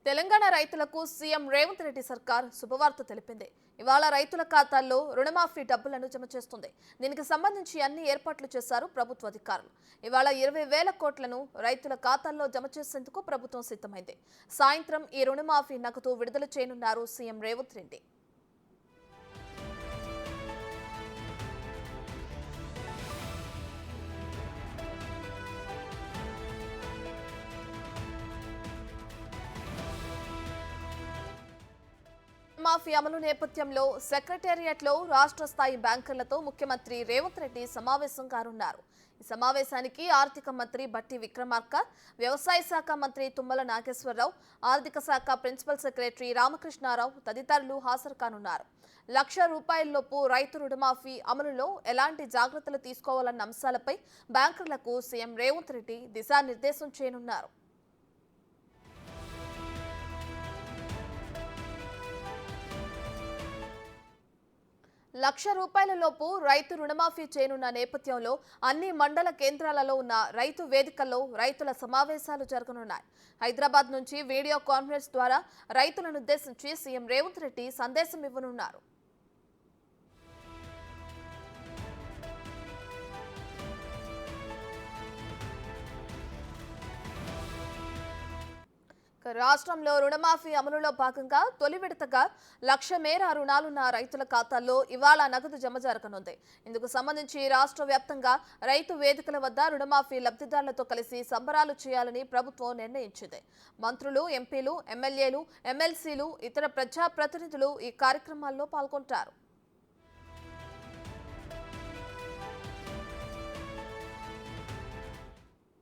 తెలంగాణ రైతులకు సీఎం రేవంత్ రెడ్డి సర్కార్ శుభవార్త తెలిపింది. ఇవాళ రైతుల ఖాతాల్లో రుణమాఫీ డబ్బులను జమ చేస్తుంది. దీనికి సంబంధించి అన్ని ఏర్పాట్లు చేశారు ప్రభుత్వ అధికారులు. ఇవాళ 20,000 కోట్లను రైతుల ఖాతాల్లో జమ చేసేందుకు ప్రభుత్వం సిద్ధమైంది. సాయంత్రం ఈ రుణమాఫీ నగదు విడుదల చేయనున్నారు సీఎం రేవంత్ రెడ్డి. మాఫీ అమలు నేపథ్యంలో సెక్రటేరియట్లో రాష్ట్ర స్థాయి బ్యాంకర్లతో ముఖ్యమంత్రి రేవంత్ రెడ్డి సమావేశం కానున్నారు. ఈ సమావేశానికి ఆర్థిక మంత్రి బట్టి విక్రమార్క, వ్యవసాయ శాఖ మంత్రి తుమ్మల నాగేశ్వరరావు, ఆర్థిక శాఖ ప్రిన్సిపల్ సెక్రటరీ రామకృష్ణారావు తదితరులు హాజరు కానున్నారు. ₹1,00,000 రైతు రుణమాఫీ అమలులో ఎలాంటి జాగ్రత్తలు తీసుకోవాలన్న అంశాలపై బ్యాంకర్లకు సీఎం రేవంత్ రెడ్డి దిశానిర్దేశం చేయనున్నారు. ₹1,00,000 రైతు రుణమాఫీ చేయనున్న నేపథ్యంలో అన్ని మండల కేంద్రాలలో ఉన్న రైతు వేదికల్లో రైతుల సమావేశాలు జరగనున్నాయి. హైదరాబాద్ నుంచి వీడియో కాన్ఫరెన్స్ ద్వారా రైతులను ఉద్దేశించి సీఎం రేవంత్ రెడ్డి సందేశం ఇవ్వనున్నారు. రాష్ట్రంలో రుణమాఫీ అమలులో భాగంగా తొలి విడతగా 1,00,000 మేర రుణాలున్న రైతుల ఖాతాల్లో ఇవాళ నగదు జమ జరగనుంది. ఇందుకు సంబంధించి రాష్ట్ర వ్యాప్తంగా రైతు వేదికల వద్ద రుణమాఫీ లబ్ధిదారులతో కలిసి సంబరాలు చేయాలని ప్రభుత్వం నిర్ణయించింది. మంత్రులు, ఎంపీలు, ఎమ్మెల్యేలు, ఎమ్మెల్సీలు, ఇతర ప్రజాప్రతినిధులు ఈ కార్యక్రమాల్లో పాల్గొంటారు.